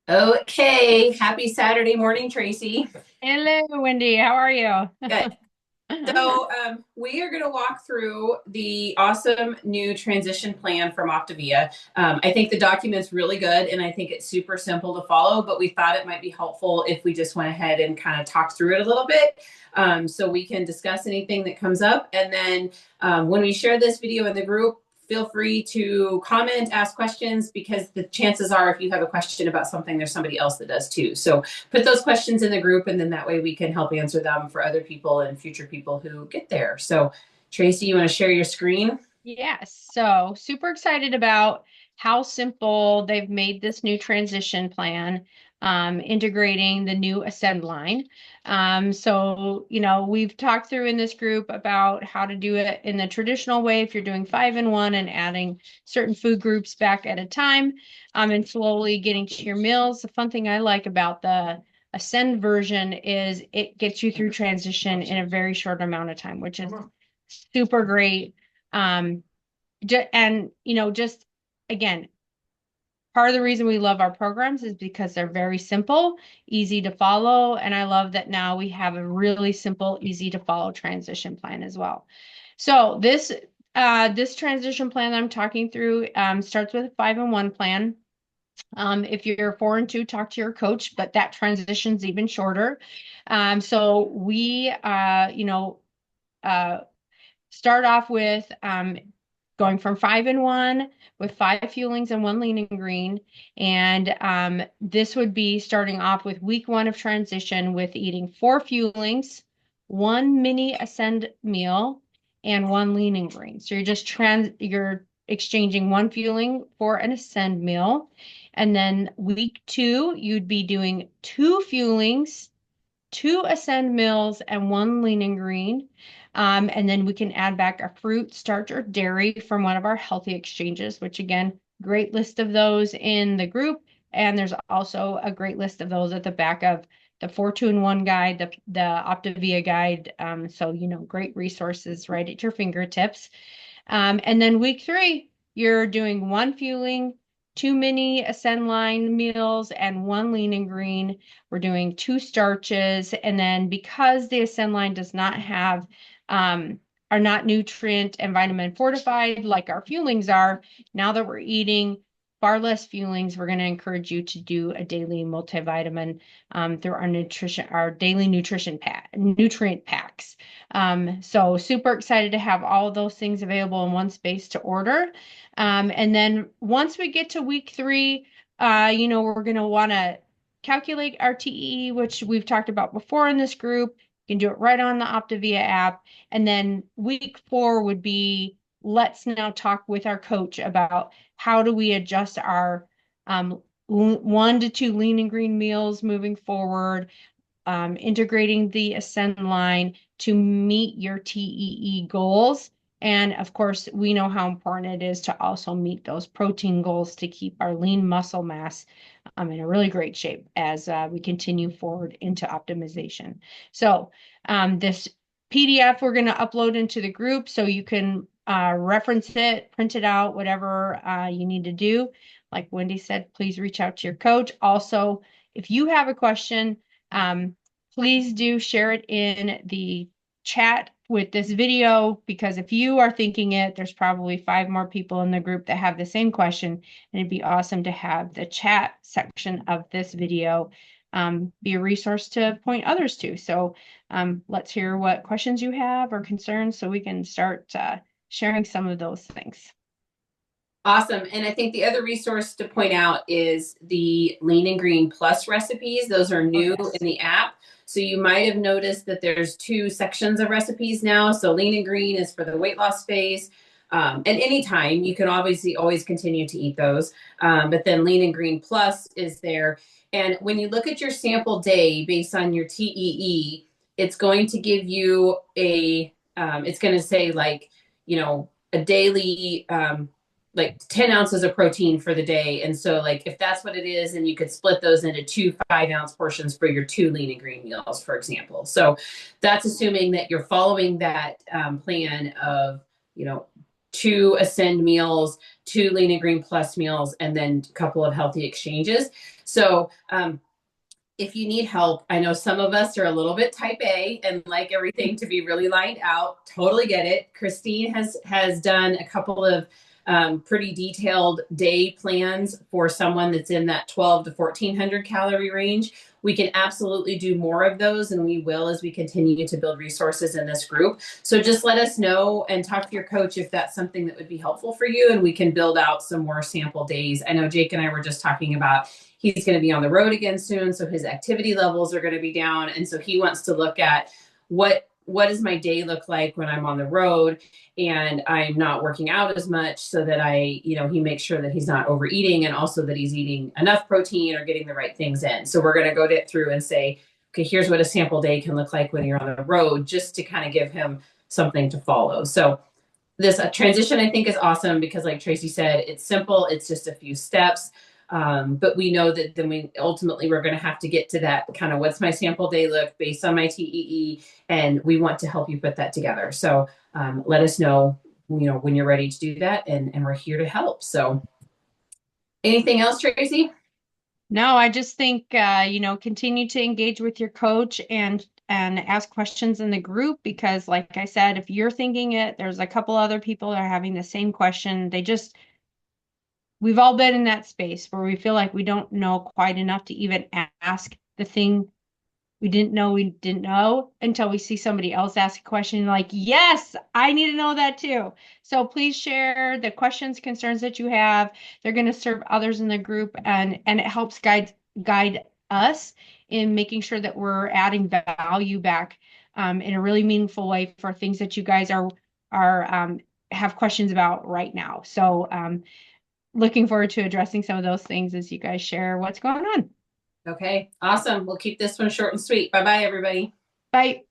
Okay, happy Saturday morning, Tracy. Hello, Wendy. How are you? Good. So we are going to walk through the awesome new transition plan from Optavia. I think the document's really good and I think it's super simple to follow, but we thought it might be helpful if we just went ahead and kind of talked through it a little bit so we can discuss anything that comes up. And then when we share this video in the group, feel free to comment, ask questions, because the chances are if you have a question about something, there's somebody else that does too. So put those questions in the group, and then that way we can help answer them for other people and future people who get there. So, Tracy, you want to share your screen? Yes, so super excited about how simple they've made this new transition plan, integrating the new Ascend line. We've talked through in this group about how to do it in the traditional way if you're doing 5-in-1 and adding certain food groups back at a time, and slowly getting to your meals. The fun thing I like about the Ascend version is it gets you through transition in a very short amount of time, which is super great. Um, just again, part of the reason we love our programs is because they're very simple, easy to follow. And I love that now we have a really simple, easy to follow transition plan as well. So this transition plan that I'm talking through starts with a 5-in-1 plan. If you're 4-in-2, talk to your coach, but that transition's even shorter. So we, uh, start off with going from 5-in-1 with 5 fuelings and 1 lean and green. And this would be starting off with week 1 of transition with eating 4 fuelings, 1 mini Ascend meal, and 1 lean and green. So you're exchanging 1 fueling for an Ascend meal. And then week 2, you'd be doing 2 fuelings, 2 Ascend meals, and 1 lean and green. And then we can add back a fruit, starch, or dairy from one of our healthy exchanges, which again, great list of those in the group. And there's also a great list of those at the back of the 4-2-in-1 guide, the Optavia guide. Great resources right at your fingertips. And then week 3, you're doing 1 fueling, 2 mini Ascend line meals, and 1 lean and green. We're doing 2 starches. And then because the Ascend line does not have, are not nutrient and vitamin fortified like our fuelings are, now that we're eating far less fuelings, we're going to encourage you to do a daily multivitamin through our daily nutrient packs. So super excited to have all of those things available in one space to order. And then once we get to week 3, we're going to want to calculate our TEE, which we've talked about before in this group. You can do it right on the Optavia app. And then week 4 would be, let's now talk with our coach about how do we adjust our 1 to 2 lean and green meals moving forward, integrating the Ascend line to meet your TEE goals. And of course, we know how important it is to also meet those protein goals to keep our lean muscle mass in a really great shape as we continue forward into optimization. So this PDF we're going to upload into the group so you can reference it, print it out, whatever you need to do. Like Wendy said, please reach out to your coach. Also, if you have a question, please do share it in the chat with this video, because if you are thinking it, there's probably 5 more people in the group that have the same question, and it'd be awesome to have the chat section of this video be a resource to point others to. So let's hear what questions you have or concerns so we can start sharing some of those things. Awesome. And I think the other resource to point out is the Lean and Green Plus recipes. Those are Oh, new yes. in the app. So you might have noticed that there's 2 sections of recipes now. So Lean and Green is for the weight loss phase. And anytime you can obviously always continue to eat those. But then Lean and Green Plus is there. And when you look at your sample day based on your TEE, it's going to give you it's going to say a daily, like 10 ounces of protein for the day. And so like if that's what it is, and you could split those into 2 5-ounce portions for your 2 lean and green meals, for example. So that's assuming that you're following that plan of, 2 Ascend meals, 2 Lean and Green Plus meals, and then a couple of healthy exchanges. So if you need help, I know some of us are a little bit type A and like everything to be really lined out. Totally get it. Christine has done a couple of pretty detailed day plans for someone that's in that 12 to 1400 calorie range. We can absolutely do more of those, and we will as we continue to build resources in this group. So just let us know and talk to your coach if that's something that would be helpful for you, and we can build out some more sample days. I know Jake and I were just talking about he's going to be on the road again soon, so his activity levels are going to be down, and so he wants to look at what does my day look like when I'm on the road and I'm not working out as much, so that he makes sure that he's not overeating and also that he's eating enough protein or getting the right things in. So we're going to go through and say, okay, here's what a sample day can look like when you're on the road, just to kind of give him something to follow. So this transition I think is awesome because, like Tracy said, it's simple. It's just a few steps. But we know that then we're going to have to get to that kind of what's my sample day look based on my TEE, and we want to help you put that together. So let us know, when you're ready to do that, and we're here to help. So anything else, Tracy? No, I just think, continue to engage with your coach and ask questions in the group, because like I said, if you're thinking it, there's a couple other people that are having the same question. We've all been in that space where we feel like we don't know quite enough to even ask the thing we didn't know until we see somebody else ask a question like, yes, I need to know that too. So please share the questions, concerns that you have. They're going to serve others in the group, and it helps guide us in making sure that we're adding value back in a really meaningful way for things that you guys are have questions about right now. So looking forward to addressing some of those things as you guys share what's going on. Okay, awesome. We'll keep this one short and sweet. Bye-bye, everybody. Bye.